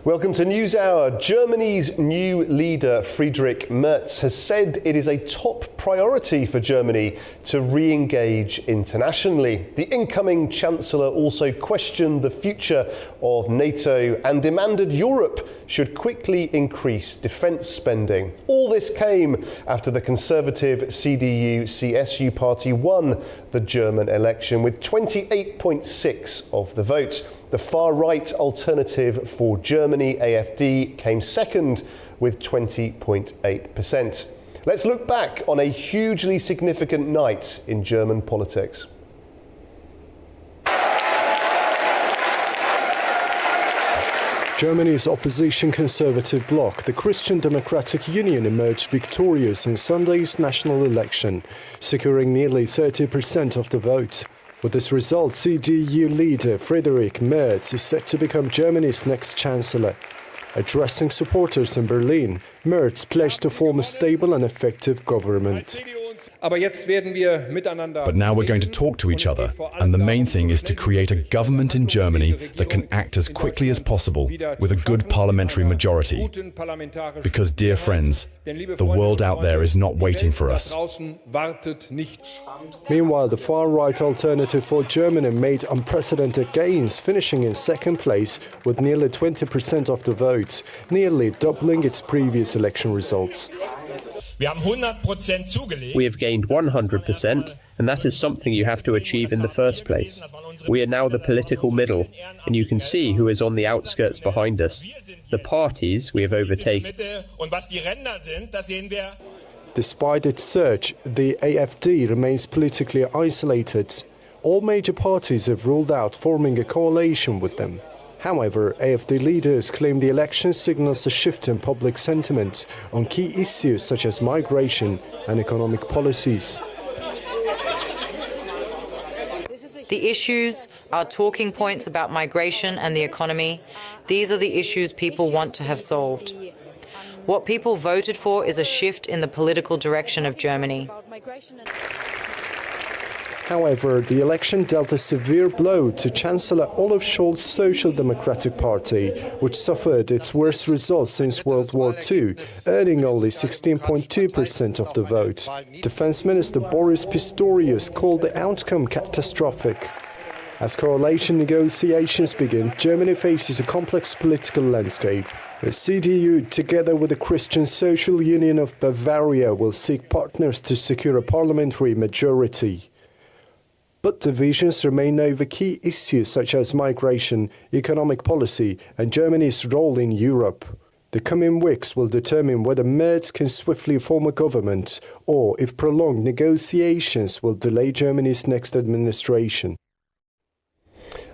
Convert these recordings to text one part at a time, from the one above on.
Welcome to Newshour. Germany's new leader, Friedrich Merz, has said it is a top priority for Germany to re-engage internationally. The incoming Chancellor also questioned the future of NATO and demanded Europe should quickly increase defence spending. All this came after the conservative CDU-CSU party won the German election with 28.6% of the vote. The far-right Alternative for Germany, AfD, came second with 20.8%. Let's look back on a hugely significant night in German politics. Germany's opposition conservative bloc, the Christian Democratic Union, emerged victorious in Sunday's national election, securing nearly 30% of the vote. With this result, CDU leader Friedrich Merz is set to become Germany's next chancellor. Addressing supporters in Berlin, Merz pledged to form a stable and effective government. But now we're going to talk to each other, and the main thing is to create a government in Germany that can act as quickly as possible with a good parliamentary majority. Because, dear friends, the world out there is not waiting for us. Meanwhile, the far-right Alternative for Germany made unprecedented gains, finishing in second place with nearly 20% of the vote, nearly doubling its previous election results. We have gained 100%, and that is something you have to achieve in the first place. We are now the political middle, and you can see who is on the outskirts behind us. The parties we have overtaken. Despite its surge, the AfD remains politically isolated. All major parties have ruled out forming a coalition with them. However, AfD leaders claim the election signals a shift in public sentiment on key issues such as migration and economic policies. The issues are talking points about migration and the economy. These are the issues people want to have solved. What people voted for is a shift in the political direction of Germany. However, the election dealt a severe blow to Chancellor Olaf Scholz's Social Democratic Party, which suffered its worst results since World War II, earning only 16.2% of the vote. Defense Minister Boris Pistorius called the outcome catastrophic. As coalition negotiations begin, Germany faces a complex political landscape. The CDU, together with the Christian Social Union of Bavaria, will seek partners to secure a parliamentary majority. But divisions remain over key issues such as migration, economic policy, and Germany's role in Europe. The coming weeks will determine whether Merz can swiftly form a government, or if prolonged negotiations will delay Germany's next administration.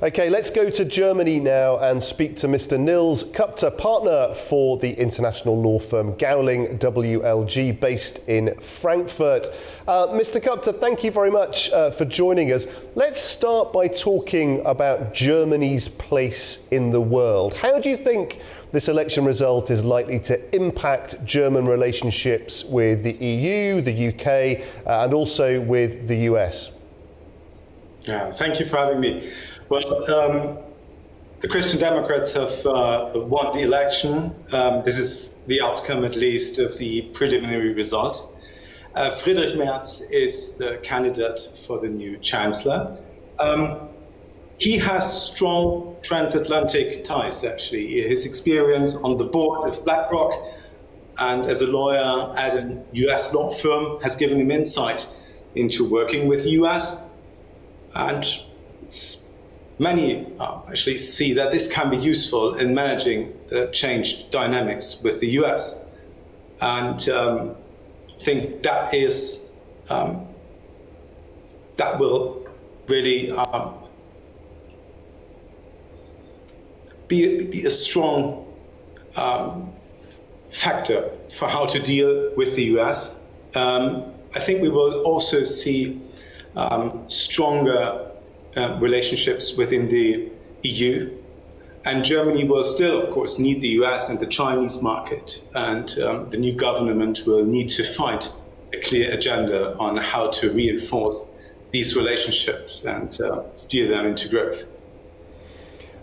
Okay, let's go to Germany now and speak to Mr. Nils Kupter, partner for the international law firm Gowling WLG, based in Frankfurt. Mr. Kupter, thank you very much for joining us. Let's start by talking about Germany's place in the world. How do you think this election result is likely to impact German relationships with the EU, the UK, and also with the US? Yeah, thank you for having me. Well, the Christian Democrats have won the election. This is the outcome, at least, of the preliminary result. Friedrich Merz is the candidate for the new chancellor. He has strong transatlantic ties, actually. His experience on the board of BlackRock and as a lawyer at a US law firm has given him insight into working with the US. And many actually see that this can be useful in managing the changed dynamics with the US. And I think that is, that will really be a strong factor for how to deal with the US. I think we will also see stronger relationships within the EU, and Germany will still, of course, need the US and the Chinese market, and the new government will need to fight a clear agenda on how to reinforce these relationships and steer them into growth.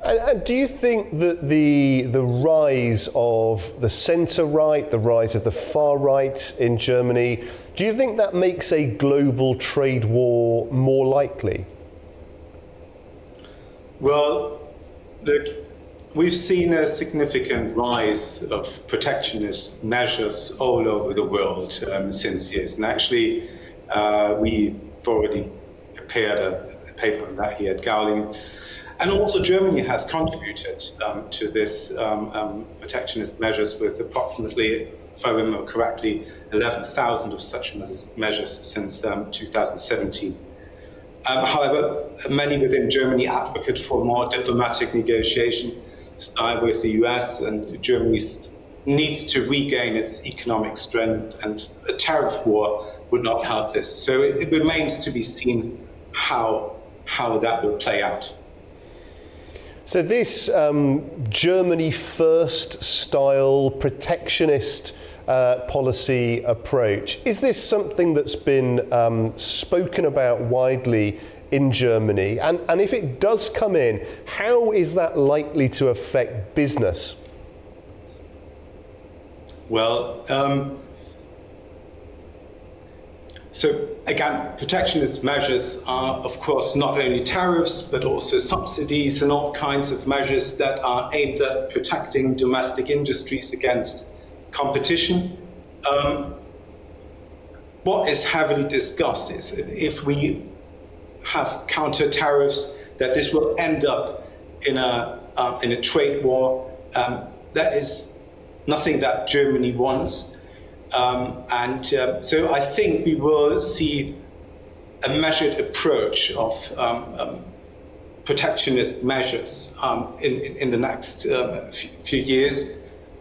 And do you think that the rise of the centre-right, the rise of the far-right in Germany, do you think that makes a global trade war more likely? Well, look, we've seen a significant rise of protectionist measures all over the world since years. And actually, we've already prepared a paper on that here at Gowling. And also Germany has contributed to this protectionist measures with approximately, if I remember correctly, 11,000 of such measures since 2017. However, many within Germany advocate for more diplomatic negotiation style with the US, and Germany needs to regain its economic strength, and a tariff war would not help this. So it remains to be seen how that will play out. So this Germany first style protectionist policy approach, is this something that's been spoken about widely in Germany? And if it does come in, how is that likely to affect business? Well, so again, protectionist measures are, of course, not only tariffs, but also subsidies and all kinds of measures that are aimed at protecting domestic industries against competition. What is heavily discussed is if we have counter tariffs, that this will end up in a trade war. That is nothing that Germany wants. So I think we will see a measured approach of protectionist measures in the next few years,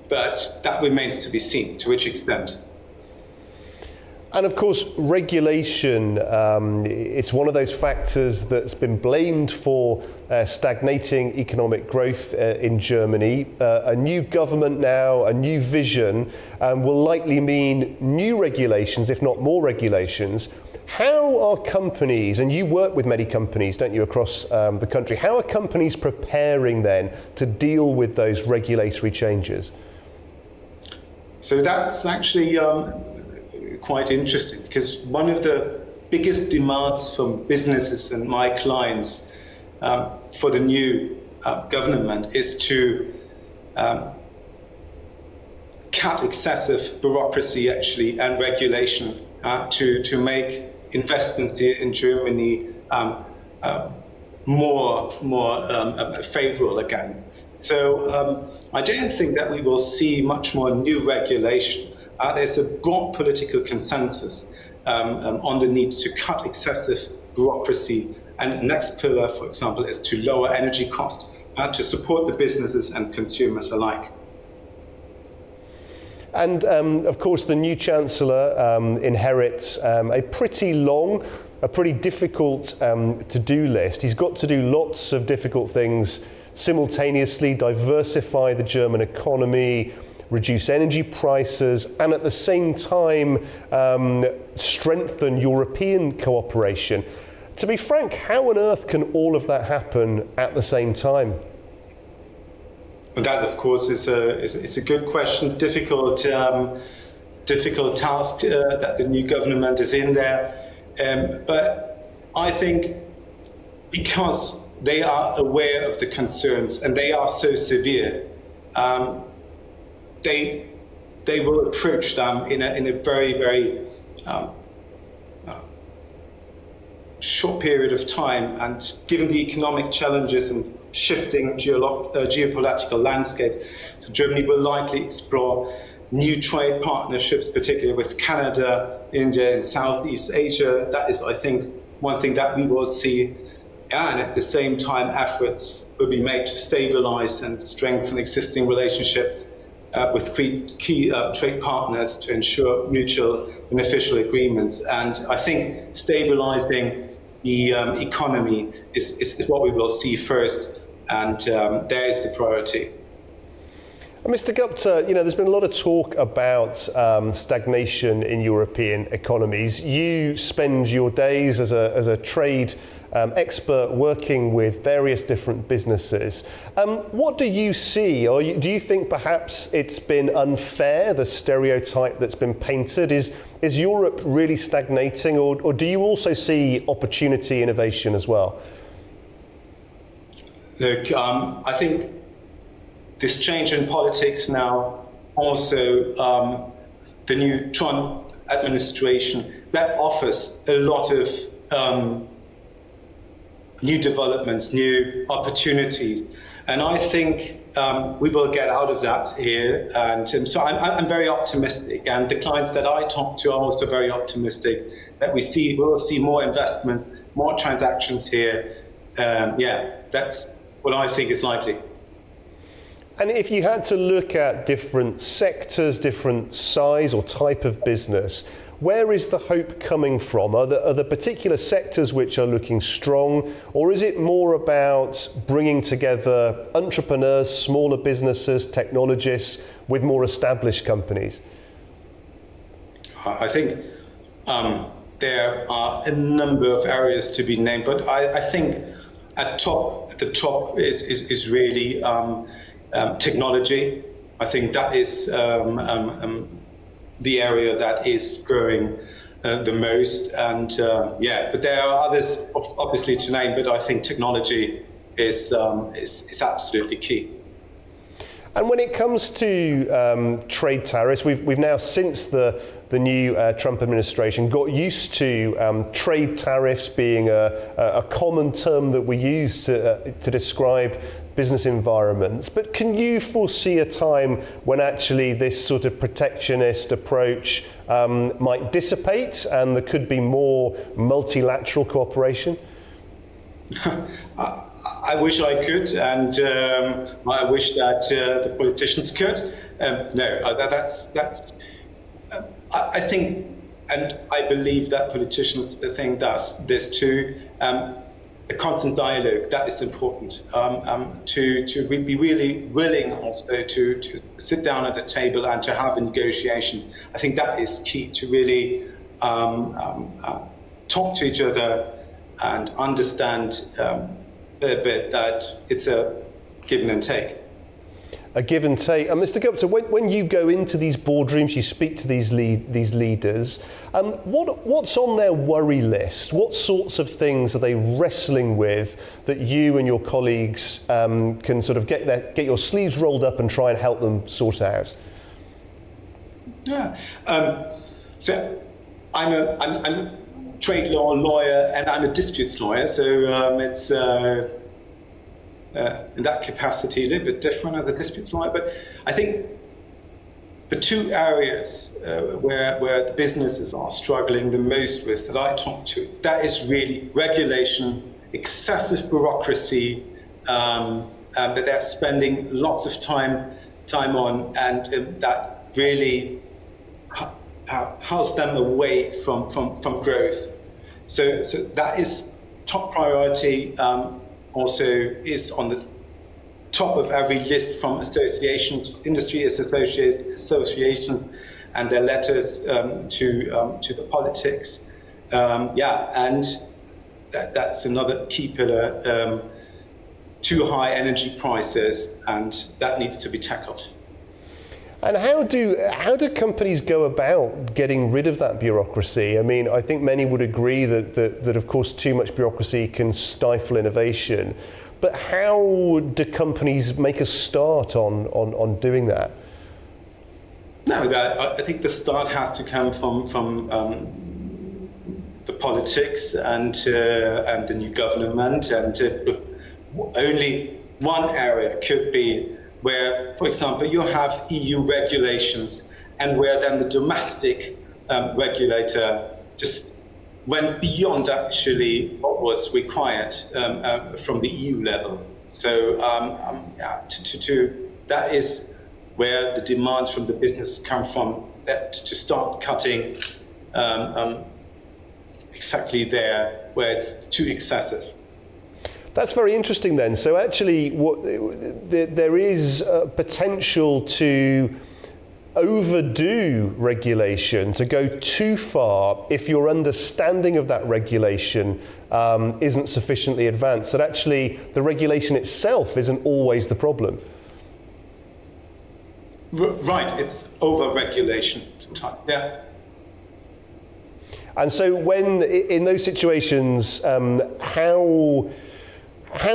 but that remains to be seen, to which extent. And of course, regulation, it's one of those factors that's been blamed for stagnating economic growth in Germany. A new government now, a new vision, will likely mean new regulations, if not more regulations. How are companies, and you work with many companies, don't you, across the country, how are companies preparing then to deal with those regulatory changes? So that's actually quite interesting, because one of the biggest demands from businesses and my clients for the new government is to cut excessive bureaucracy actually and regulation to make investments here in Germany more favorable again. So I don't think that we will see much more new regulation. There's a broad political consensus on the need to cut excessive bureaucracy, and the next pillar, for example, is to lower energy costs to support the businesses and consumers alike. And of course, the new Chancellor inherits a pretty long, a pretty difficult to-do list. He's got to do lots of difficult things simultaneously: diversify the German economy, reduce energy prices, and at the same time strengthen European cooperation. To be frank, how on earth can all of that happen at the same time? That, of course, is a good question. Difficult task that the new government is in there. But I think because they are aware of the concerns and they are so severe, they will approach them in a very, very short period of time. And given the economic challenges and shifting geopolitical landscapes, so Germany will likely explore new trade partnerships, particularly with Canada, India, and Southeast Asia. That is, I think, one thing that we will see. And at the same time, efforts will be made to stabilize and strengthen existing relationships with key trade partners to ensure mutual beneficial agreements. And I think stabilizing the economy is what we will see first, and there is the priority. Mr. Gupta, there's been a lot of talk about stagnation in European economies. You spend your days as a trade expert working with various different businesses. What do you see? Do you think perhaps it's been unfair, the stereotype that's been painted? Is Europe really stagnating, or do you also see opportunity, innovation as well? Look, I think this change in politics now, also the new Trump administration, that offers a lot of new developments, new opportunities. And I think we will get out of that here. And so I'm very optimistic. And the clients that I talk to are also very optimistic that we will see more investment, more transactions here. That's what I think is likely. And if you had to look at different sectors, different size or type of business, where is the hope coming from? Are there particular sectors which are looking strong, or is it more about bringing together entrepreneurs, smaller businesses, technologists with more established companies? I think there are a number of areas to be named, but I think at the top is really technology. I think that is the area that is growing the most. And but there are others obviously to name, but I think technology is absolutely key. And when it comes to trade tariffs, we've now, since the new Trump administration, got used to trade tariffs being a common term that we use to describe business environments. But can you foresee a time when actually this sort of protectionist approach might dissipate and there could be more multilateral cooperation? I wish I could, and I wish that the politicians could. I think, and I believe that politicians think this too. A constant dialogue, that is important. To be really willing also to sit down at a table and to have a negotiation. I think that is key, to really talk to each other and understand a bit that it's a give and take. A give and take. And Mr. Gupta, when you go into these boardrooms, you speak to these leaders, what's on their worry list? What sorts of things are they wrestling with that you and your colleagues can sort of get your sleeves rolled up and try and help them sort out? Yeah. So I'm a trade law lawyer and I'm a disputes lawyer. So it's in that capacity a little bit different as a disputes lawyer. But I think the two areas where the businesses are struggling the most with that I talk to, that is really regulation, excessive bureaucracy that they're spending lots of time on, and that really hurls them away from growth. So that is top priority. Also is on the top of every list from associations, industry associations, and their letters to the politics. And that's another key pillar. Too high energy prices, and that needs to be tackled. And how do companies go about getting rid of that bureaucracy? I mean, I think many would agree that of course too much bureaucracy can stifle innovation. But how do companies make a start on doing that? No, I think the start has to come from the politics and the new government, and only one area could be where, for example, you have EU regulations and where then the domestic regulator just went beyond actually what was required from the EU level. So that is where the demands from the business come from, that to start cutting exactly there where it's too excessive. That's very interesting then. So actually there is potential to overdo regulation, to go too far if your understanding of that regulation isn't sufficiently advanced, that actually the regulation itself isn't always the problem. Right, it's over-regulation. Yeah. And so when, in those situations, how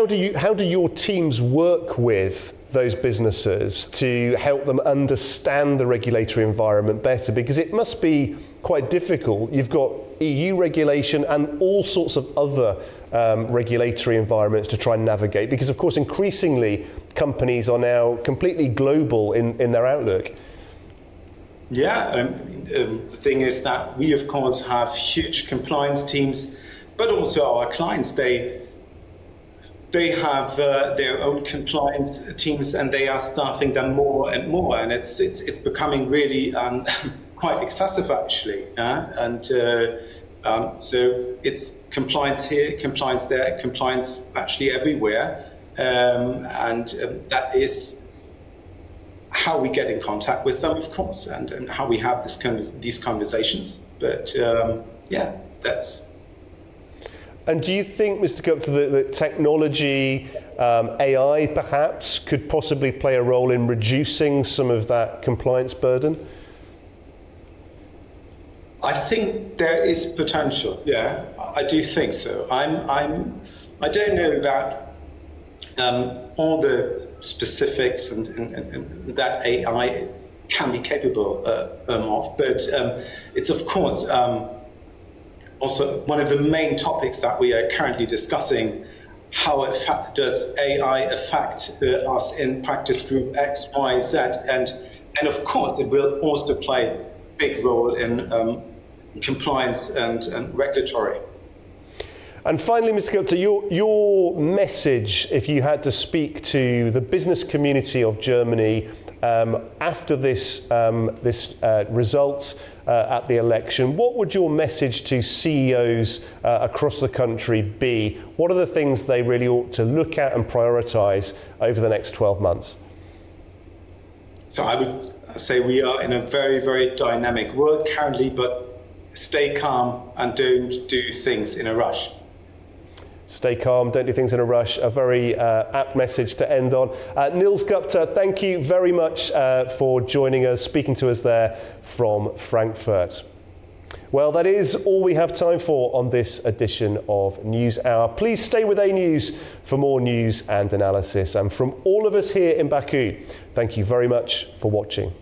do your teams work with those businesses to help them understand the regulatory environment better? Because it must be quite difficult. You've got EU regulation and all sorts of other regulatory environments to try and navigate, because of course increasingly companies are now completely global in their outlook. Yeah, the thing is that we of course have huge compliance teams, but also our clients, they have their own compliance teams, and they are staffing them more and more, and it's becoming really quite excessive actually. So it's compliance here, compliance there, compliance actually everywhere, and that is how we get in contact with them, of course, and how we have these conversations. But yeah, that's. And do you think, Mr. Gupta, that technology, AI perhaps, could possibly play a role in reducing some of that compliance burden? I think there is potential. Yeah, I do think so. I don't know about all the specifics and that AI can be capable of, but it's of course. Also, one of the main topics that we are currently discussing, how does AI affect us in practice group X, Y, Z, and of course it will also play a big role in compliance and regulatory. And finally, Mr. Gupta, your message, if you had to speak to the business community of Germany after this result at the election, what would your message to CEOs across the country be? What are the things they really ought to look at and prioritise over the next 12 months? So I would say we are in a very, very dynamic world currently, but stay calm and don't do things in a rush. Stay calm, don't do things in a rush. A very apt message to end on. Niels Gupta, thank you very much for joining us, speaking to us there from Frankfurt. Well, that is all we have time for on this edition of Newshour. Please stay with A News for more news and analysis. And from all of us here in Baku, thank you very much for watching.